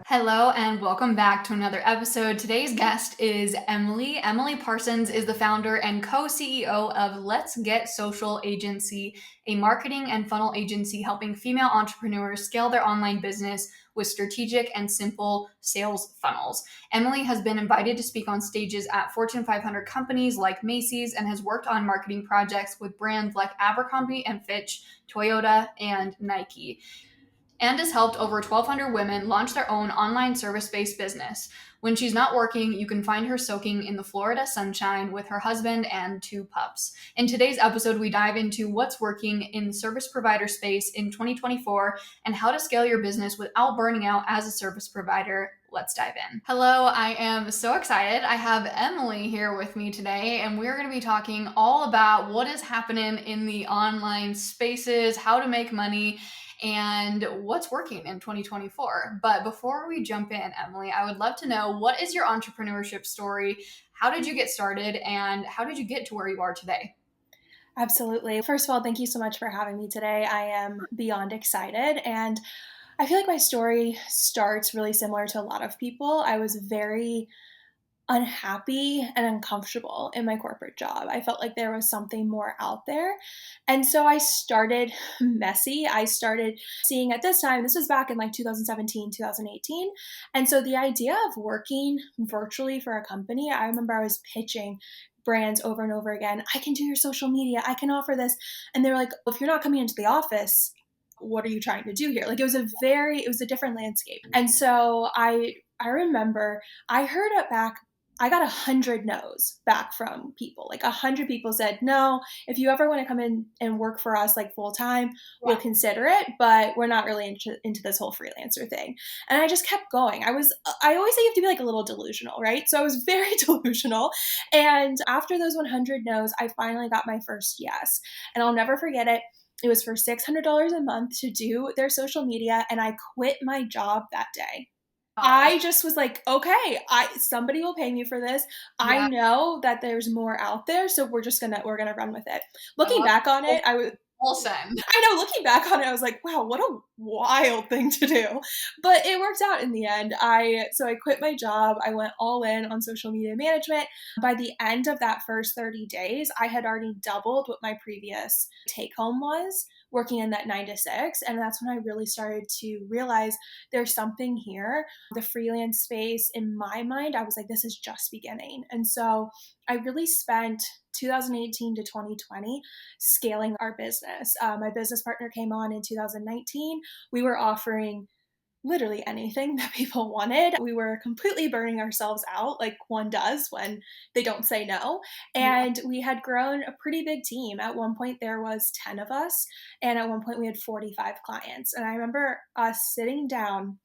Hello and welcome back to another episode. Today's guest is Emily. Emily Parsons is the founder and co-CEO of Let's Get Social Agency, a marketing and funnel agency helping female entrepreneurs scale their online business with strategic and simple sales funnels. Emily has been invited to speak on stages at Fortune 500 companies like Macy's and has worked on marketing projects with brands like Abercrombie and Fitch, Toyota, and Nike, and has helped over 1,200 women launch their own online service-based business. When she's not working, you can find her soaking in the Florida sunshine with her husband and 2 pups. In today's episode, we dive into what's working in the service provider space in 2024 and how to scale your business without burning out as a service provider. Let's dive in. Hello, I am so excited. I have Emily here with me today, and we're going to be talking all about what is happening in the online spaces, how to make money, and what's working in 2024. But before we jump in, Emily, I would love to know, what is your entrepreneurship story? How did you get started, and how did you get to where you are today? Absolutely. First of all, thank you so much for having me today. I am beyond excited, and I feel like my story starts really similar to a lot of people. I was very unhappy and uncomfortable in my corporate job. I felt like there was something more out there. And so I started messy. I started seeing, at this time, this was back in like 2017, 2018. And so the idea of working virtually for a company, I remember I was pitching brands over and over again. I can do your social media. I can offer this. And they were like, well, if you're not coming into the office, what are you trying to do here? Like, it was a different landscape. And so I remember I heard it back. I got 100 no's back from people. Like 100 people said, no, if you ever want to come in and work for us like full time, we'll consider it, but we're not really into this whole freelancer thing. And I just kept going. I always say you have to be like a little delusional, right? So I was very delusional. And after those 100 no's, I finally got my first yes. And I'll never forget it. It was for $600 a month to do their social media, and I quit my job that day. I just was like, okay, somebody will pay me for this. I know that there's more out there, so we're gonna run with it. Looking back on it, looking back on it, I was like, wow, what a wild thing to do. But it worked out in the end. So I quit my job. I went all in on social media management. By the end of that first 30 days, I had already doubled what my previous take home was, working in that 9 to 6. And that's when I really started to realize there's something here. The freelance space, in my mind, I was like, this is just beginning. And so I really spent 2018 to 2020 scaling our business. My business partner came on in 2019. We were offering literally anything that people wanted. We were completely burning ourselves out like one does when they don't say no. And we had grown a pretty big team. At one point there was 10 of us, and at one point we had 45 clients. And I remember us sitting down,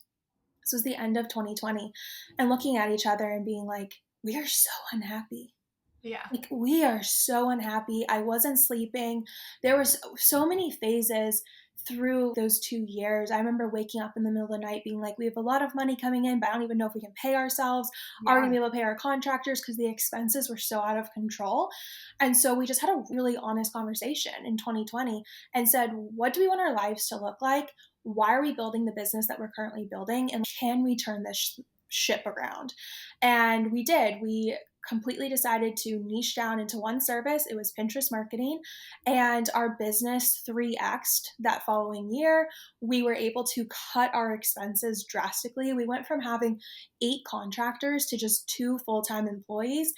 this was the end of 2020, and looking at each other and being like, we are so unhappy. Yeah. Like, we are so unhappy. I wasn't sleeping. There was so many phases through those 2 years. I remember waking up in the middle of the night being like, we have a lot of money coming in, but I don't even know if we can pay ourselves. Are we going to be able to pay our contractors? Because the expenses were so out of control. And so we just had a really honest conversation in 2020 and said, what do we want our lives to look like? Why are we building the business that we're currently building? And can we turn this ship around? And we did. We completely decided to niche down into one service. It was Pinterest marketing, and our business 3x'd that following year. We were able to cut our expenses drastically. We went from having 8 contractors to just 2 full-time employees.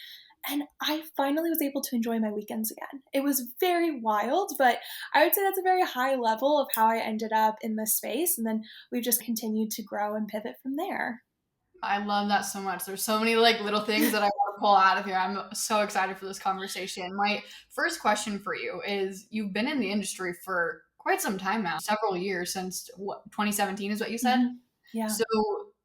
And I finally was able to enjoy my weekends again. It was very wild, but I would say that's a very high level of how I ended up in this space. And then we've just continued to grow and pivot from there. I love that so much. There's so many like little things that I want to pull out of here. I'm so excited for this conversation. My first question for you is, you've been in the industry for quite some time now, several years, since 2017 is what you said? Mm-hmm. Yeah. So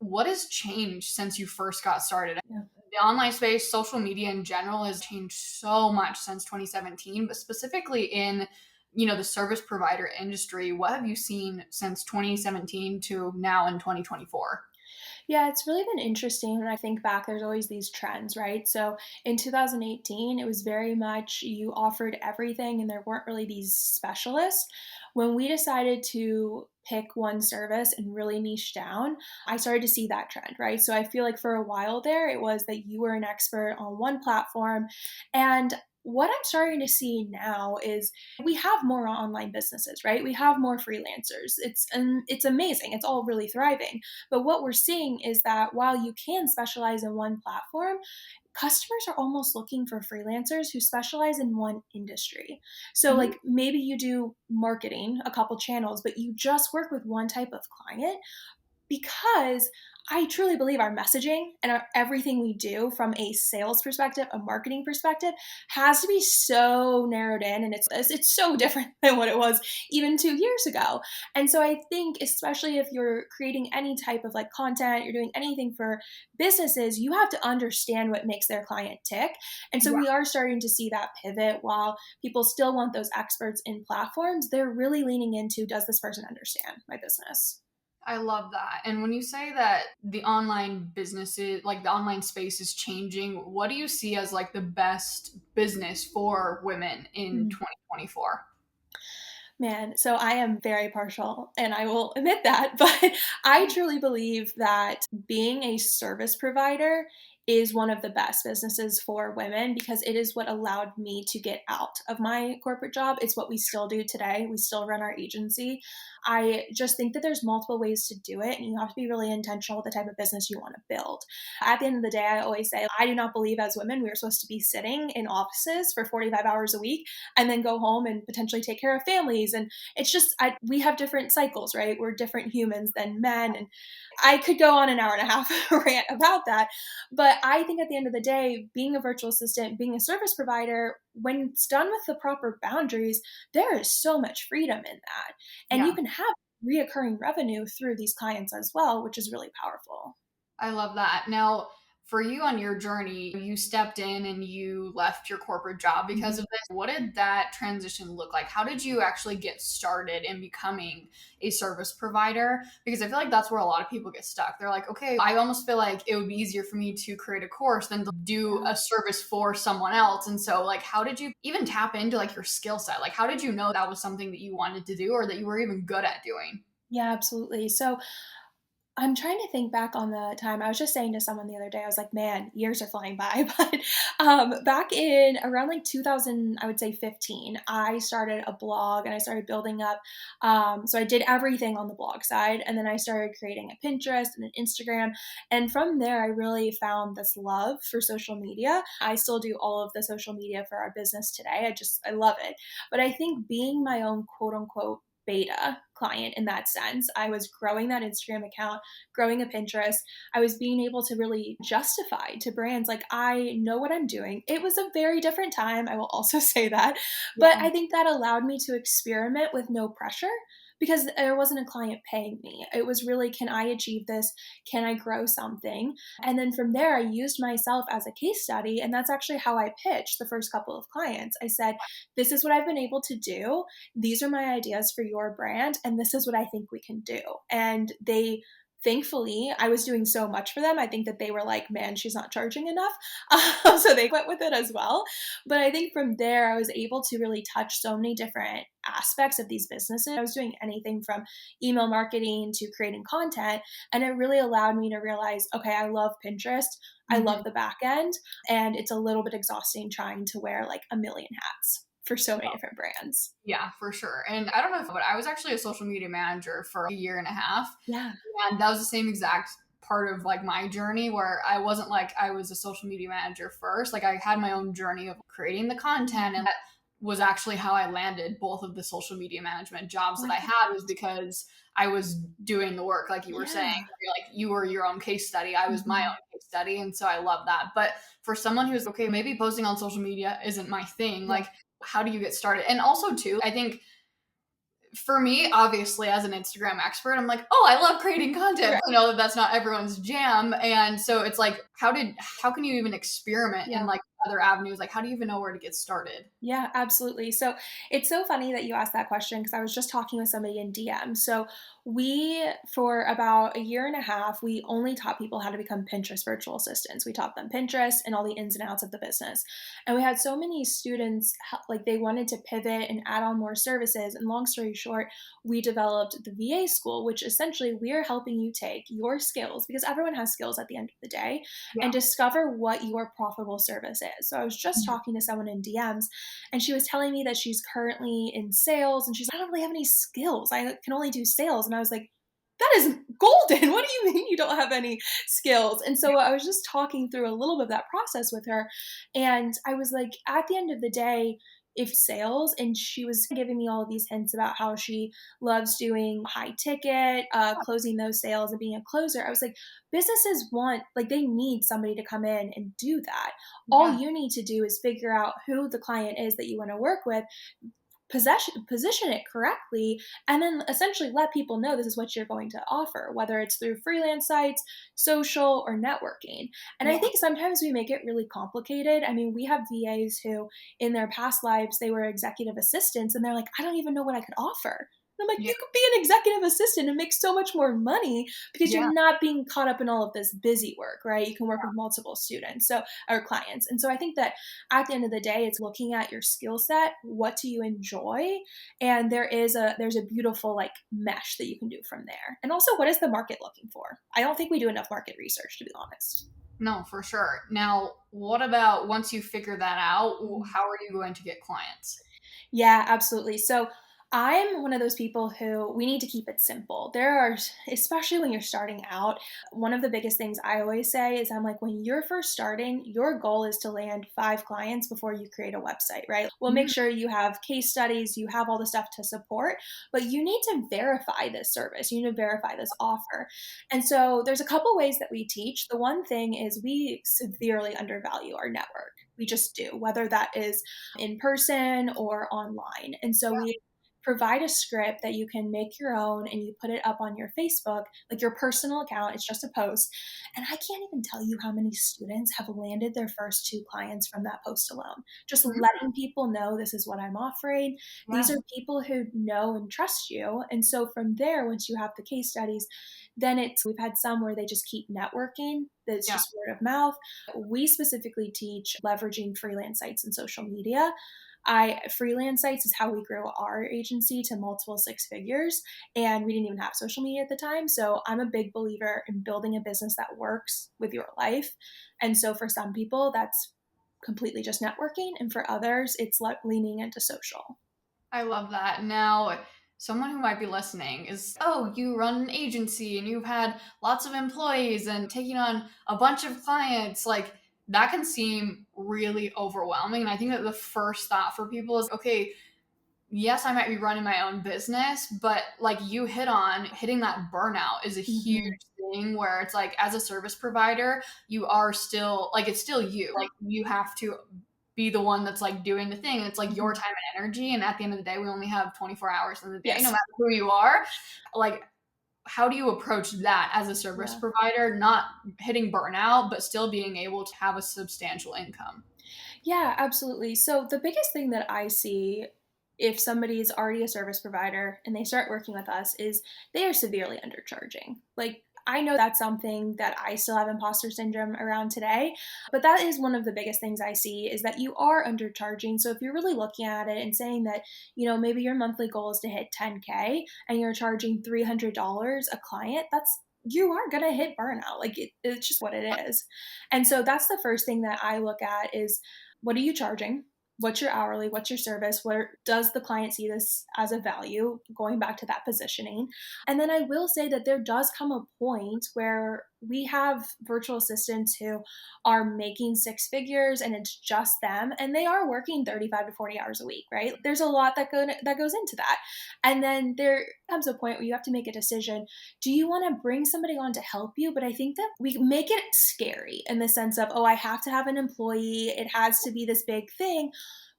what has changed since you first got started? Yeah. The online space, social media in general, has changed so much since 2017, but specifically in the service provider industry, what have you seen since 2017 to now in 2024? Yeah, it's really been interesting. When I think back, there's always these trends, right? So in 2018, it was very much you offered everything and there weren't really these specialists. When we decided to pick one service and really niche down, I started to see that trend, right? So I feel like for a while there, it was that you were an expert on one platform. And what I'm starting to see now is we have more online businesses, right? We have more freelancers. It's amazing. It's all really thriving. But what we're seeing is that while you can specialize in one platform, customers are almost looking for freelancers who specialize in one industry. So, Mhm. like, maybe you do marketing, a couple channels, but you just work with one type of client because I truly believe our messaging and everything we do from a sales perspective, a marketing perspective, has to be so narrowed in, and it's so different than what it was even 2 years ago. And so I think, especially if you're creating any type of like content, you're doing anything for businesses, you have to understand what makes their client tick. And so Yeah. we are starting to see that pivot. While people still want those experts in platforms, they're really leaning into, does this person understand my business? I love that. And when you say that the online businesses, like the online space is changing, what do you see as like the best business for women in Mhm. 2024? Man, so I am very partial, and I will admit that, but I truly believe that being a service provider is one of the best businesses for women because it is what allowed me to get out of my corporate job. It's what we still do today. We still run our agency. I just think that there's multiple ways to do it, and you have to be really intentional with the type of business you want to build. At the end of the day, I always say, I do not believe as women we are supposed to be sitting in offices for 45 hours a week and then go home and potentially take care of families. And it's just, we have different cycles, right? We're different humans than men. And I could go on an hour and a half rant about that. But I think at the end of the day, being a virtual assistant, being a service provider, when it's done with the proper boundaries, there is so much freedom in that. And you Yeah. can have reoccurring revenue through these clients as well, which is really powerful. I love that. Now, for you on your journey, you stepped in and you left your corporate job because Mhm. of this. What did that transition look like? How did you actually get started in becoming a service provider? Because I feel like that's where a lot of people get stuck. They're like, okay, I almost feel like it would be easier for me to create a course than to do Yeah. a service for someone else. And so, like, how did you even tap into like your skill set? Like, how did you know that was something that you wanted to do or that you were even good at doing? Yeah, absolutely. So I'm trying to think back on the time. I was just saying to someone the other day, I was like, man, years are flying by. But back in around like 2000, I would say 15, I started a blog and I started building up. So I did everything on the blog side. And then I started creating a Pinterest and an Instagram. And from there, I really found this love for social media. I still do all of the social media for our business today. I love it. But I think being my own quote unquote beta client in that sense, I was growing that Instagram account, growing a Pinterest. I was being able to really justify to brands like, I know what I'm doing. It was a very different time, I will also say that. But Yeah. I think that allowed me to experiment with no pressure because there wasn't a client paying me. It was really, can I achieve this? Can I grow something? And then from there, I used myself as a case study. And that's actually how I pitched the first couple of clients. I said, this is what I've been able to do. These are my ideas for your brand. And this is what I think we can do. And they, thankfully, I was doing so much for them. I think that they were like, man, she's not charging enough. So they went with it as well. But I think from there, I was able to really touch so many different aspects of these businesses. I was doing anything from email marketing to creating content. And it really allowed me to realize, okay, I love Pinterest. I Mhm. love the back end. And it's a little bit exhausting trying to wear like a million hats for so many different brands. Yeah, for sure. And I don't know if, but I was actually a social media manager for a year and a half. Yeah. And that was the same exact part of like my journey where I wasn't like I was a social media manager first. Like I had my own journey of creating the content and that was actually how I landed both of the social media management jobs that I Wow. had was because I was doing the work like you were saying. Yeah. Like you were your own case study. I was my Mhm. own case study. And so I love that. But for someone who's okay, maybe posting on social media isn't my thing. Yeah. Like how do you get started? And also too, I think for me, obviously, as an Instagram expert, I'm like, oh, I love creating content. Right. I know that that's not everyone's jam, and so it's like, how can you even experiment in Yeah. like other avenues? Like, how do you even know where to get started? Yeah, absolutely. So it's so funny that you asked that question because I was just talking with somebody in DM. So for about a year and a half, we only taught people how to become Pinterest virtual assistants. We taught them Pinterest and all the ins and outs of the business. And we had so many students, like they wanted to pivot and add on more services. And long story short, we developed the VA school, which essentially we are helping you take your skills, because everyone has skills at the end of the day, Yeah. and discover what your profitable service is. So I was just Mhm. talking to someone in DMs, and she was telling me that she's currently in sales and she's like, I don't really have any skills. I can only do sales. And I was like, that is golden. What do you mean you don't have any skills? And so I was just talking through a little bit of that process with her. And I was like, at the end of the day, if sales, and she was giving me all of these hints about how she loves doing high ticket, closing those sales and being a closer. I was like, businesses want, like, they need somebody to come in and do that. All Yeah. you need to do is figure out who the client is that you want to work with, position it correctly, and then essentially let people know this is what you're going to offer, whether it's through freelance sites, social, or networking. And I Yeah. think sometimes we make it really complicated. I mean, we have VAs who in their past lives they were executive assistants and they're like, I don't even know what I could offer. And I'm like, Yeah. you could be an executive assistant and make so much more money because Yeah. you're not being caught up in all of this busy work, right? You can work with multiple students, so, or clients. And so I think that at the end of the day, it's looking at your skill set, what do you enjoy, and there's a beautiful like mesh that you can do from there. And also, what is the market looking for? I don't think we do enough market research, to be honest. No, for sure. Now, what about once you figure that out, Mhm. how are you going to get clients? Yeah, absolutely. So I'm one of those people who we need to keep it simple. There are, especially when you're starting out, one of the biggest things I always say is I'm like, when you're first starting, your goal is to land 5 clients before you create a website, right? We'll make Mhm. sure you have case studies, you have all the stuff to support, but you need to verify this service, you need to verify this offer. And so there's a couple ways that we teach. The one thing is we severely undervalue our network. We just do, whether that is in person or online. And so we provide a script that you can make your own and you put it up on your Facebook, like your personal account. It's just a post. And I can't even tell you how many students have landed their first 2 clients from that post alone. Just Mhm. letting people know this is what I'm offering. These Yeah. are people who know and trust you. And so from there, once you have the case studies, then we've had some where they just keep networking. That's Yeah. just word of mouth. We specifically teach leveraging freelance sites and social media. I Freelance sites is how we grew our agency to multiple 6 figures, and we didn't even have social media at the time. So I'm a big believer in building a business that works with your life. And so for some people, that's completely just networking, and for others, it's like leaning into social. I love that. Now, someone who might be listening is, oh, you run an agency and you've had lots of employees and taking on a bunch of clients. Like, that can seem really overwhelming. And I think that the first thought for people is, okay, yes, I might be running my own business, but like you hit on, hitting that burnout is a huge Mhm. thing where it's like, as a service provider, you are still like, it's still you. Like, you have to be the one that's like doing the thing. It's like your Mhm. time and energy. And at the end of the day, we only have 24 hours in the day, no Yes. matter who you are. Like, how do you approach that as a service Yeah. provider, not hitting burnout, but still being able to have a substantial income? Yeah, absolutely. So the biggest thing that I see if somebody is already a service provider and they start working with us is they are severely undercharging. Like, I know that's something that I still have imposter syndrome around today, but that is one of the biggest things I see is that you are undercharging. So if you're really looking at it and saying that, maybe your monthly goal is to hit 10K and you're charging $300 a client, you are going to hit burnout. Like, it's just what it is. And so that's the first thing that I look at is, what are you charging? What's your hourly? What's your service? Where does the client see this as a value? Going back to that positioning. And then I will say that there does come a point where we have virtual assistants who are making 6 figures and it's just them and they are working 35 to 40 hours a week, right? There's a lot that goes into that. And then there comes a point where you have to make a decision. Do you want to bring somebody on to help you? But I think that we make it scary in the sense of, oh, I have to have an employee. It has to be this big thing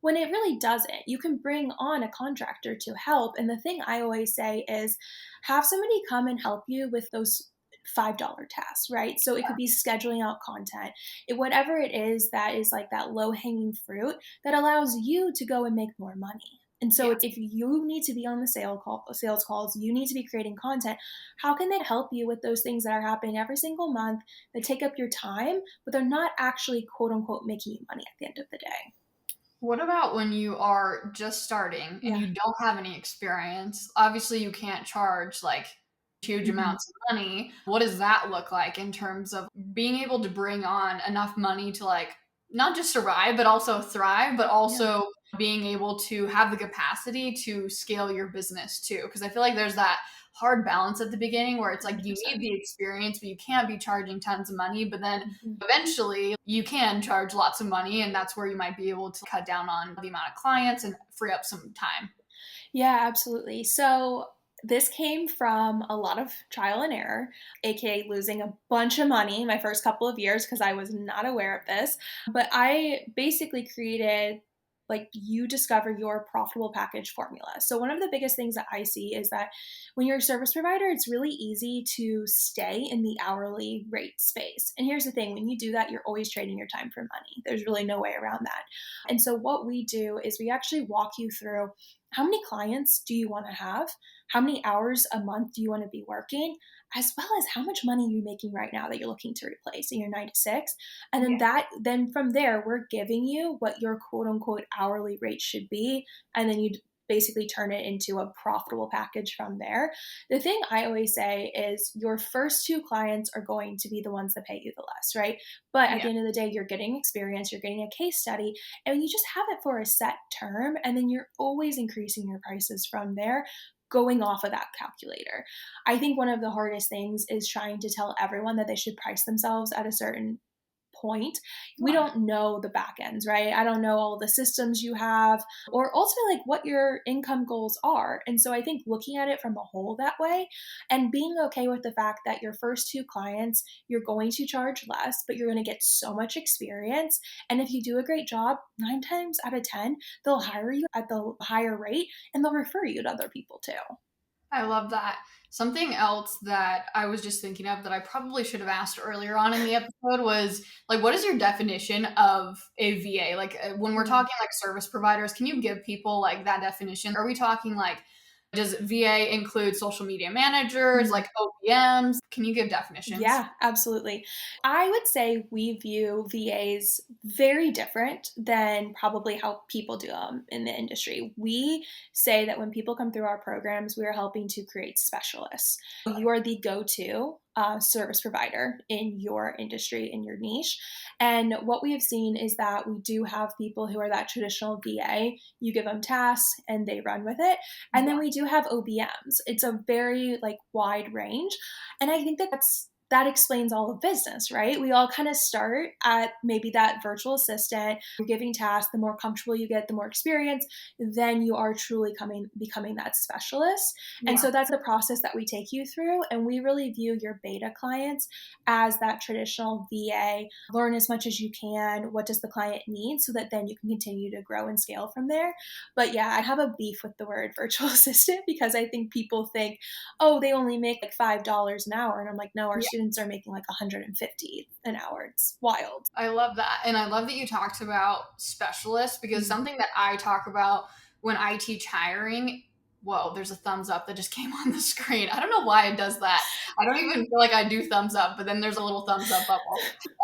when it really doesn't. You can bring on a contractor to help. And the thing I always say is have somebody come and help you with those $5 tasks, right? So it could be scheduling out content, whatever it is that is like that low hanging fruit that allows you to go and make more money. And so Yeah. it's, if you need to be on the sales calls, you need to be creating content. How can they help you with those things that are happening every single month that take up your time, but they're not actually quote unquote making you money at the end of the day? What about when you are just starting and Yeah. you don't have any experience? Obviously, you can't charge like huge Mhm. amounts of money. What does that look like in terms of being able to bring on enough money to like not just survive, but also thrive, but Yeah. also being able to have the capacity to scale your business too? Because I feel like there's that hard balance at the beginning where it's like you need 100%. the experience, but you can't be charging tons of money. But then Mhm. eventually you can charge lots of money, and that's where you might be able to cut down on the amount of clients and free up some time. Yeah, absolutely. So this came from a lot of trial and error, aka losing a bunch of money my first couple of years because I was not aware of this. But I basically created, like, you discover your profitable package formula. So one of the biggest things that I see is that when you're a service provider, it's really easy to stay in the hourly rate space. And here's the thing, when you do that, you're always trading your time for money. There's really no way around that. And so what we do is we actually walk you through, how many clients do you want to have? How many hours a month do you want to be working? As well as how much money you're making right now that you're looking to replace in your 9 to 6. And then Yeah. then from there, we're giving you what your quote unquote hourly rate should be. And then you basically turn it into a profitable package from there. The thing I always say is your first two clients are going to be the ones that pay you the less, right? But at Yeah. the end of the day, you're getting experience, you're getting a case study, and you just have it for a set term. And then you're always increasing your prices from there, going off of that calculator. I think one of the hardest things is trying to tell everyone that they should price themselves at a certain point. We Wow. don't know the back ends, right? I don't know all the systems you have or ultimately like what your income goals are. And so I think looking at it from a whole that way and being okay with the fact that your first two clients, you're going to charge less, but you're going to get so much experience. And if you do a great job, 9 times out of 10, they'll hire you at the higher rate and they'll refer you to other people too. I love that. Something else that I was just thinking of that I probably should have asked earlier on in the episode was like, what is your definition of a VA? Like, when we're Mm. talking like service providers, can you give people like that definition? Are we talking like, does VA include social media managers, Mm. like OPMs? Can you give definitions? Yeah, absolutely. I would say we view VAs very different than probably how people do them in the industry. We say that when people come through our programs, we are helping to create specialists. You are the go to service provider in your industry, in your niche. And what we have seen is that we do have people who are that traditional VA. You give them tasks and they run with it. And then Yeah. we do have OBMs. It's a very like wide range. And I think that that explains all of business, right? We all kind of start at maybe that virtual assistant. You're giving tasks. The more comfortable you get, the more experience, then you are truly becoming that specialist. And Yeah. so that's the process that we take you through. And we really view your beta clients as that traditional VA. Learn as much as you can. What does the client need? So that then you can continue to grow and scale from there. But yeah, I have a beef with the word virtual assistant because I think people think, oh, they only make like $5 an hour. And I'm like, no, our students are making like 150 an hour. It's wild. I love that. And I love that you talked about specialists because Mm. something that I talk about when I teach hiring, whoa, there's a thumbs up that just came on the screen. I don't know why it does that. I don't even feel like I do thumbs up, but then there's a little thumbs up bubble.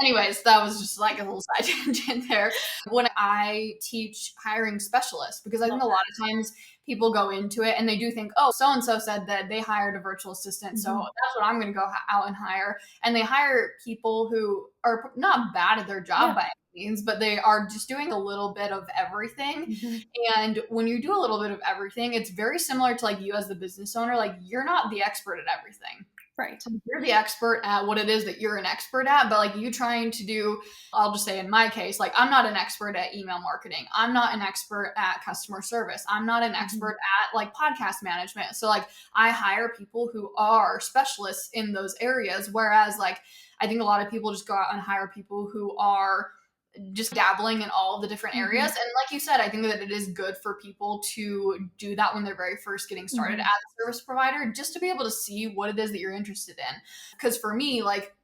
Anyways, that was just like a little side tangent there. When I teach hiring specialists, because I Love think a lot that. of times people go into it and they do think, oh, so and so said that they hired a virtual assistant. So Mhm. that's what I'm going to go out and hire. And they hire people who are not bad at their job Yeah. by any means, but they are just doing a little bit of everything. Mhm. And when you do a little bit of everything, it's very similar to like you as the business owner. Like you're not the expert at everything. Right. You're the expert at what it is that you're an expert at, but like you trying to do, I'll just say in my case, like I'm not an expert at email marketing. I'm not an expert at customer service. I'm not an Mhm. expert at like podcast management. So like I hire people who are specialists in those areas. Whereas like I think a lot of people just go out and hire people who are just dabbling in all the different areas. Mm-hmm. And like you said, I think that it is good for people to do that when they're very first getting started as Mm-hmm. a service provider, just to be able to see what it is that you're interested in. Because for me, like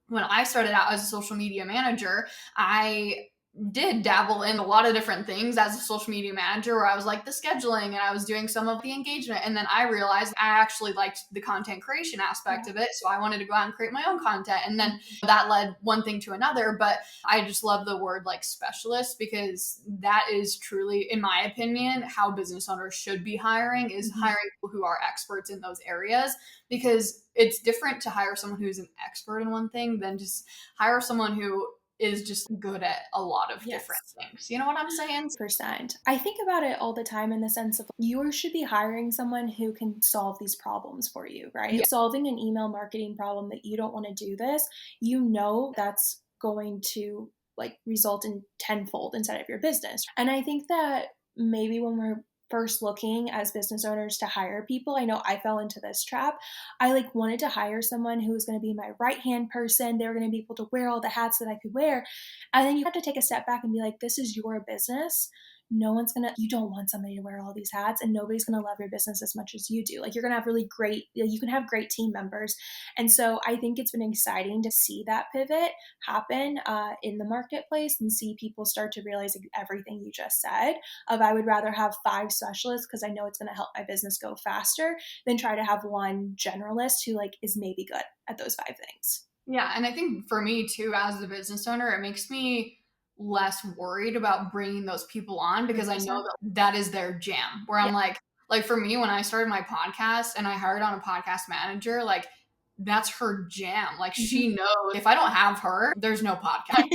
when I started out as a social media manager, I did dabble in a lot of different things as a social media manager where I was like the scheduling and I was doing some of the engagement. And then I realized I actually liked the content creation aspect Yeah. of it. So I wanted to go out and create my own content. And then Mm-hmm. that led one thing to another. But I just love the word like specialist, because that is truly, in my opinion, how business owners should be hiring, is Mm-hmm. hiring people who are experts in those areas, because it's different to hire someone who's an expert in one thing than just hire someone who is just good at a lot of different Yes. things. You know what I'm saying? Percent. I think about it all the time in the sense of you should be hiring someone who can solve these problems for you, right? Yeah. Solving an email marketing problem that you don't want to do this, you know that's going to like result in tenfold inside of your business. And I think that maybe when we're first looking as business owners to hire people, I know I fell into this trap. I like wanted to hire someone who was going to be my right hand person. They were going to be able to wear all the hats that I could wear. And then you have to take a step back and be like, this is your business. No one's gonna, you don't want somebody to wear all these hats, and nobody's gonna love your business as much as you do. Like, you're gonna have really great, you can have great team members. And so I think it's been exciting to see that pivot happen in the marketplace and see people start to realize everything you just said of I would rather have 5 specialists because I know it's gonna help my business go faster than try to have one generalist who like is maybe good at those 5 things. Yeah, and I think for me too, as a business owner, it makes me less worried about bringing those people on, because I know 100%. that that is their jam. Where Yeah. I'm like for me, when I started my podcast and I hired on a podcast manager, like that's her jam. Like she Mhm. knows if I don't have her, there's no podcast.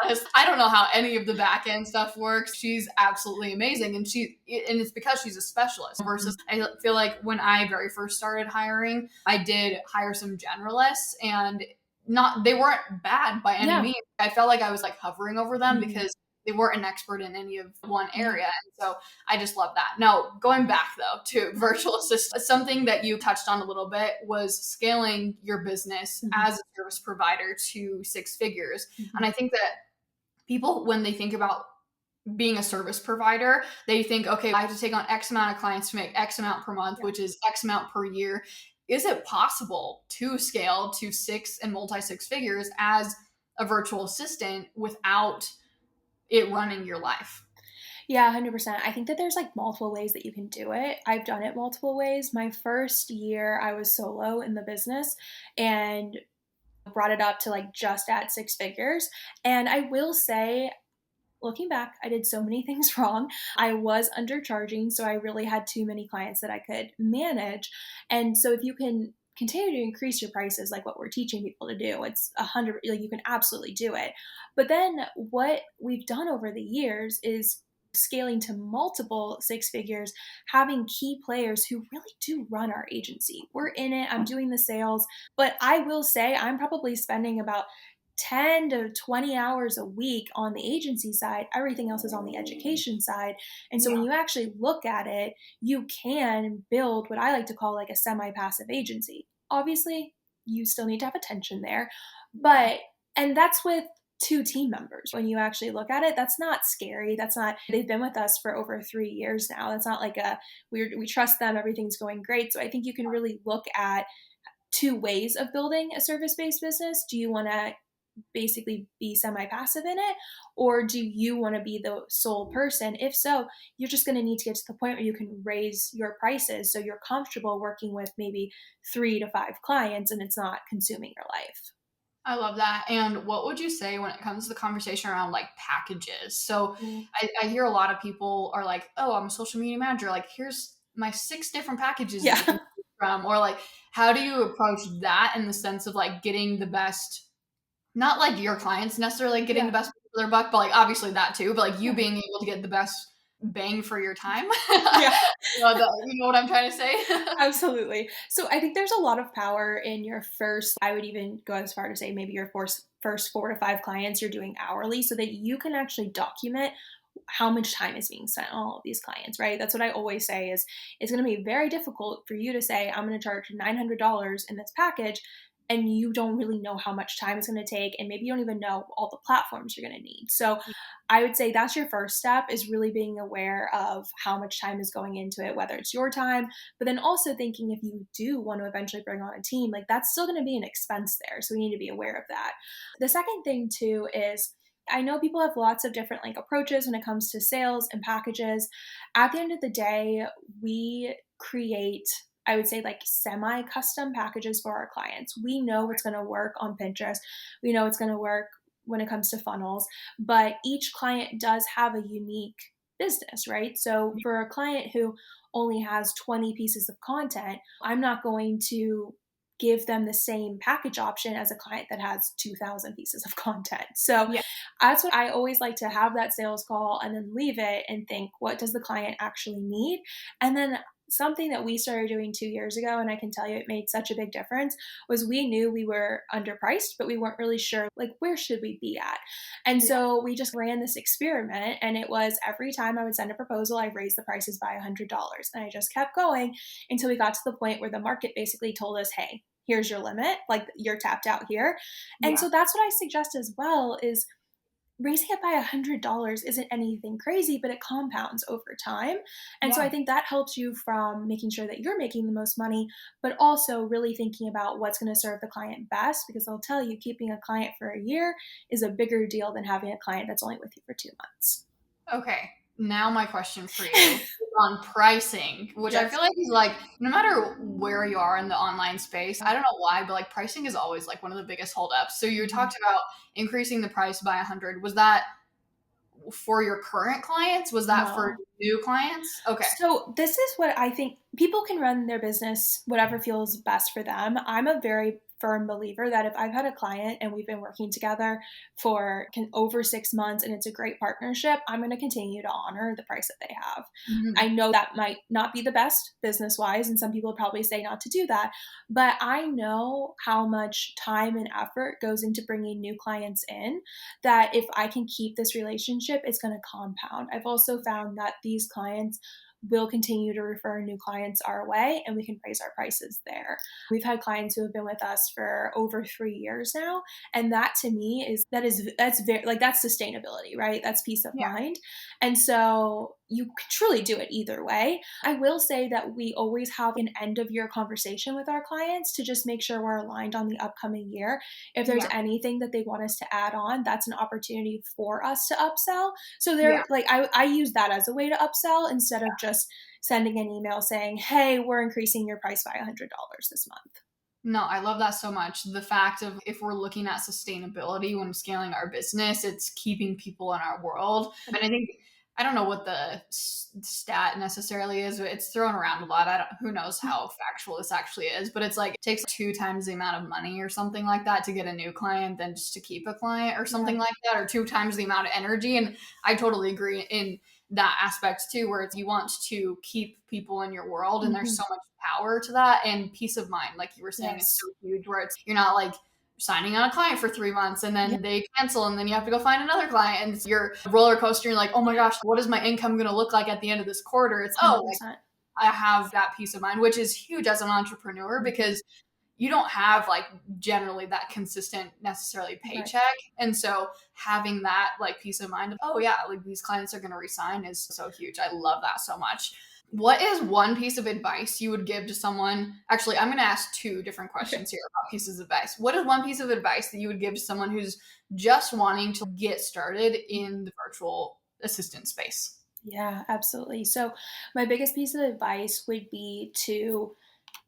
Honest. I don't know how any of the back end stuff works. She's absolutely amazing. And it's because she's a specialist versus I feel like when I very first started hiring, I did hire some generalists, and not they weren't bad by any Yeah. means. I felt like I was like hovering over them Mhm. because they weren't an expert in any of one Yeah. area. And so I just love that. Now, going back though to virtual assistant, something that you touched on a little bit was scaling your business Mhm. as a service provider to 6 figures. And Mhm. I think that people, when they think about being a service provider, they think, okay, I have to take on X amount of clients to make X amount per month, Yeah. which is X amount per year. Is it possible to scale to 6 figures as a virtual assistant without it running your life? Yeah, 100%. I think that there's like multiple ways that you can do it. I've done it multiple ways. My first year, I was solo in the business and brought it up to like just at 6 figures. And I will say, looking back, I did so many things wrong. I was undercharging, so I really had too many clients that I could manage. And so if you can continue to increase your prices like what we're teaching people to do, it's 100, like you can absolutely do it. But then what we've done over the years is scaling to multiple 6 figures, having key players who really do run our agency. We're in it, I'm doing the sales, but I will say I'm probably spending about 10 to 20 hours a week on the agency side. Everything else is on the education side. And so when Yeah. you actually look at it, you can build what I like to call like a semi passive agency. Obviously, you still need to have attention there, Yeah. but, and that's with 2 team members. When you actually look at it, that's not scary. That's not, they've been with us for over 3 years now. That's not like a, we trust them, everything's going great. So I think you can really look at 2 ways of building a service based business. Do you want to basically be semi passive in it? Or do you want to be the sole person? If so, you're just going to need to get to the point where you can raise your prices so you're comfortable working with maybe 3 to 5 clients and it's not consuming your life. I love that. And what would you say when it comes to the conversation around like packages? So Mm. I hear a lot of people are like, oh, I'm a social media manager. Like, here's my 6 different packages that you can Yeah. choose from. Or like, how do you approach that in the sense of like getting the best, not like your clients necessarily getting the Yeah. best for their buck, but like obviously that too, but like you Yeah. being able to get the best bang for your time. Yeah. You know what I'm trying to say? Absolutely. So I think there's a lot of power in your first, I would even go as far to say maybe your first 4 to 5 clients you're doing hourly so that you can actually document how much time is being spent on all of these clients, right? That's what I always say is it's going to be very difficult for you to say, I'm going to charge $900 in this package and you don't really know how much time it's going to take, and maybe you don't even know all the platforms you're going to need. So I would say that's your first step, is really being aware of how much time is going into it, whether it's your time, but then also thinking if you do want to eventually bring on a team, like that's still going to be an expense there. So we need to be aware of that. The second thing too is, I know people have lots of different like approaches when it comes to sales and packages. At the end of the day, we create, I would say, like semi-custom packages for our clients. We know what's going to work on Pinterest. We know it's going to work when it comes to funnels, but each client does have a unique business, right? So for a client who only has 20 pieces of content, I'm not going to give them the same package option as a client that has 2,000 pieces of content. So Yeah. that's what I always like to have, that sales call and then leave it and think, what does the client actually need? And then something that we started doing 2 years ago, and I can tell you it made such a big difference, was we knew we were underpriced, but we weren't really sure, like, where should we be at? And Yeah. so we just ran this experiment, and it was every time I would send a proposal, I raised the prices by $100. And I just kept going until we got to the point where the market basically told us, hey, here's your limit, like you're tapped out here. And Yeah. so that's what I suggest as well, is raising it by $100 isn't anything crazy, but it compounds over time. And so I Yeah. think that helps you from making sure that you're making the most money, but also really thinking about what's going to serve the client best, because I'll tell you, keeping a client for a year is a bigger deal than having a client that's only with you for 2 months. Okay. Now my question for you is on pricing, which I Yes. feel like is like no matter where you are in the online space, I don't know why, but like pricing is always like one of the biggest holdups. So you Mhm. talked about increasing the price by 100. Was that for your current clients? Was that for No. new clients? Okay. So this is what I think: people can run their business whatever feels best for them. I'm a very firm believer that if I've had a client and we've been working together for over 6 months and it's a great partnership, I'm going to continue to honor the price that they have. I Mhm. know that might not be the best business wise, and some people probably say not to do that, but I know how much time and effort goes into bringing new clients in, that if I can keep this relationship, it's going to compound. I've also found that these clients will continue to refer new clients our way, and we can raise our prices there. We've had clients who have been with us for over 3 years now, and that to me that's very, like, that's sustainability, right? That's peace of Yeah. mind. And so you can truly do it either way. I will say that we always have an end of year conversation with our clients to just make sure we're aligned on the upcoming year. If there's Yeah. anything that they want us to add on, that's an opportunity for us to upsell. So Yeah. they're like, I use that as a way to upsell instead of just sending an email saying, hey, we're increasing your price by $100 this month. No, I love that so much. The fact of if we're looking at sustainability when scaling our business, it's keeping people in our world. And I think I don't know what the stat necessarily is, but it's thrown around a lot. Who knows how factual this actually is, but it's like it takes 2 times the amount of money or something like that to get a new client than just to keep a client or Yeah. something like that, or 2 times the amount of energy. And I totally agree in that aspect too, where it's you want to keep people in your world, and there's Mm-hmm. so much power to that and peace of mind, like you were saying, is Yes. so huge. Where it's you're not like signing on a client for 3 months and Yeah. then they cancel and then you have to go find another client and it's your roller coaster. You're like, oh my gosh, what is my income going to look like at the end of this quarter? It's like 100%. I have that peace of mind, which is huge as an entrepreneur Mm-hmm. because you don't have like generally that consistent necessarily Right. paycheck. And so having that like peace of mind of, oh yeah, like these clients are going to resign is so huge. I love that so much. What is one piece of advice you would give to someone? Actually, I'm going to ask two different Okay. questions here about pieces of advice. What is one piece of advice that you would give to someone who's just wanting to get started in the virtual assistant space? Yeah, absolutely. So my biggest piece of advice would be to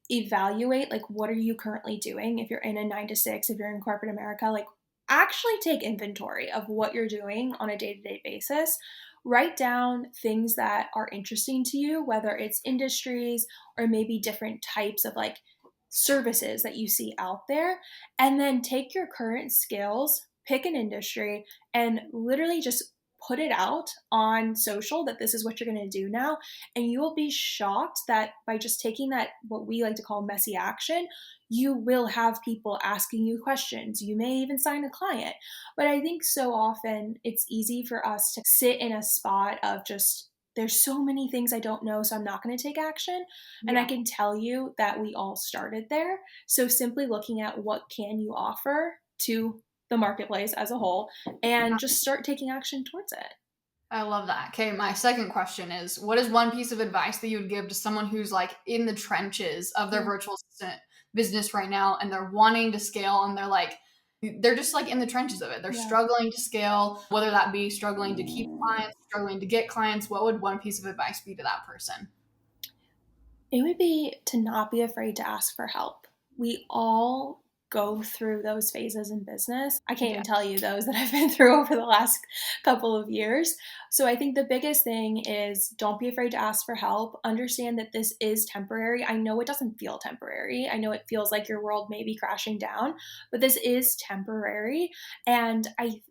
evaluate, like, what are you currently doing? If you're in a 9 to 6, if you're in corporate America, like, actually take inventory of what you're doing on a day-to-day basis. Write down things that are interesting to you, whether it's industries or maybe different types of like services that you see out there, and then take your current skills, pick an industry, and literally just put it out on social that this is what you're going to do now. And you will be shocked that by just taking that, what we like to call messy action, you will have people asking you questions. You may even sign a client. But I think so often it's easy for us to sit in a spot of just there's so many things I don't know, so I'm not going to take action. And I Yeah. can tell you that we all started there. So simply looking at what can you offer to the marketplace as a whole and just start taking action towards it. I love that. Okay, my second question is, what is one piece of advice that you would give to someone who's like in the trenches of their Yeah. virtual assistant business right now and they're wanting to scale and they're just like in the trenches of it. They're Yeah. struggling to scale, whether that be struggling to keep clients, struggling to get clients. What would one piece of advice be to that person? It would be to not be afraid to ask for help. We all go through those phases in business. I can't Yeah. even tell you those that I've been through over the last couple of years. So I think the biggest thing is don't be afraid to ask for help. Understand that this is temporary. I know it doesn't feel temporary. I know it feels like your world may be crashing down, but this is temporary. And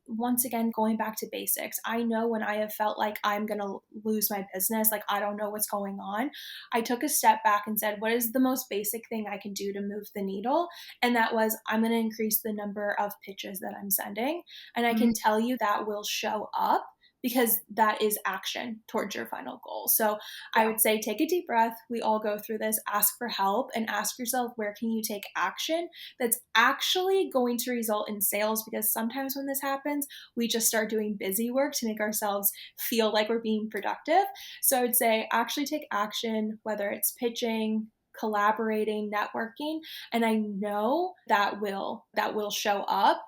once again, going back to basics, I know when I have felt like I'm going to lose my business, like I don't know what's going on, I took a step back and said, what is the most basic thing I can do to move the needle? And that was, I'm going to increase the number of pitches that I'm sending. And I Mhm. can tell you that will show up because that is action towards your final goal. So I Yeah. would say take a deep breath. We all go through this. Ask for help and ask yourself, where can you take action that's actually going to result in sales? Because sometimes when this happens, we just start doing busy work to make ourselves feel like we're being productive. So I would say actually take action, whether it's pitching, collaborating, networking, and I know that will show up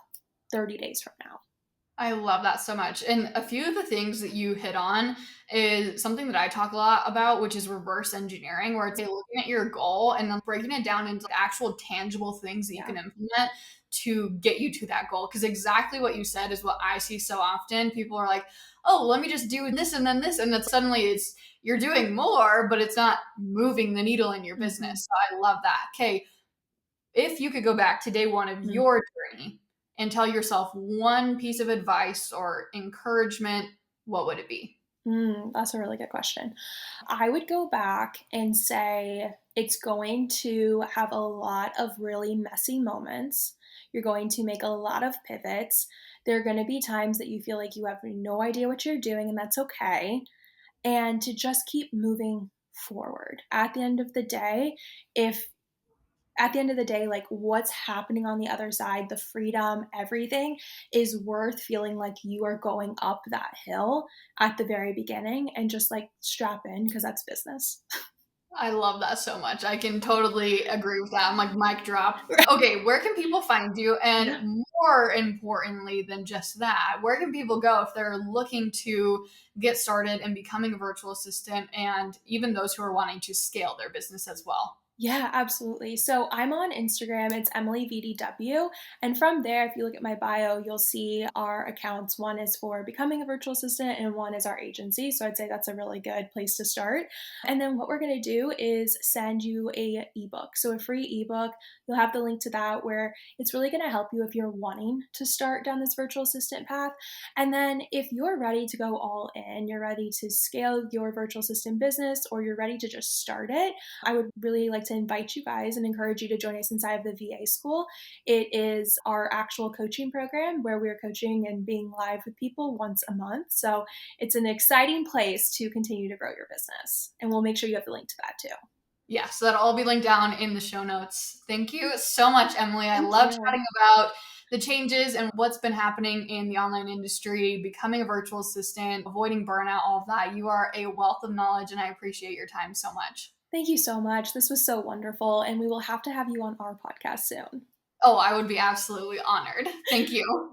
30 days from now. I love that so much. And a few of the things that you hit on is something that I talk a lot about, which is reverse engineering, where it's like looking at your goal and then breaking it down into actual tangible things that you Yeah. can implement to get you to that goal. Because exactly what you said is what I see so often. People are like, oh, let me just do this and then this. And then suddenly you're doing more, but it's not moving the needle in your Mm-hmm. business. So I love that. Okay, if you could go back to day one of your journey and tell yourself one piece of advice or encouragement, what would it be? That's a really good question. I would go back and say it's going to have a lot of really messy moments. You're going to make a lot of pivots. There are going to be times that you feel like you have no idea what you're doing, and that's okay. And to just keep moving forward. If at the end of the day, like what's happening on the other side, the freedom, everything is worth feeling like you are going up that hill at the very beginning and just like strap in because that's business. I love that so much. I can totally agree with that. I'm like, mic drop. Okay, where can people find you? Yeah. And more importantly than just that, where can people go if they're looking to get started in becoming a virtual assistant and even those who are wanting to scale their business as well? Yeah, absolutely. So I'm on Instagram. It's Emily VDW. And from there, if you look at my bio, you'll see our accounts. One is for becoming a virtual assistant, and one is our agency. So I'd say that's a really good place to start. And then what we're going to do is send you a ebook. So a free ebook. You'll have the link to that where it's really going to help you if you're wanting to start down this virtual assistant path. And then if you're ready to go all in, you're ready to scale your virtual assistant business, or you're ready to just start it, I would really like to invite you guys and encourage you to join us inside of the VA school. It is our actual coaching program where we're coaching and being live with people once a month. So it's an exciting place to continue to grow your business. And we'll make sure you have the link to that too. Yeah, so that'll all be linked down in the show notes. Thank you so much, Emily. I Thank love you. chatting about the changes and what's been happening in the online industry, becoming a virtual assistant, avoiding burnout, all of that. You are a wealth of knowledge, and I appreciate your time so much. Thank you so much. This was so wonderful. And we will have to have you on our podcast soon. Oh, I would be absolutely honored. Thank you.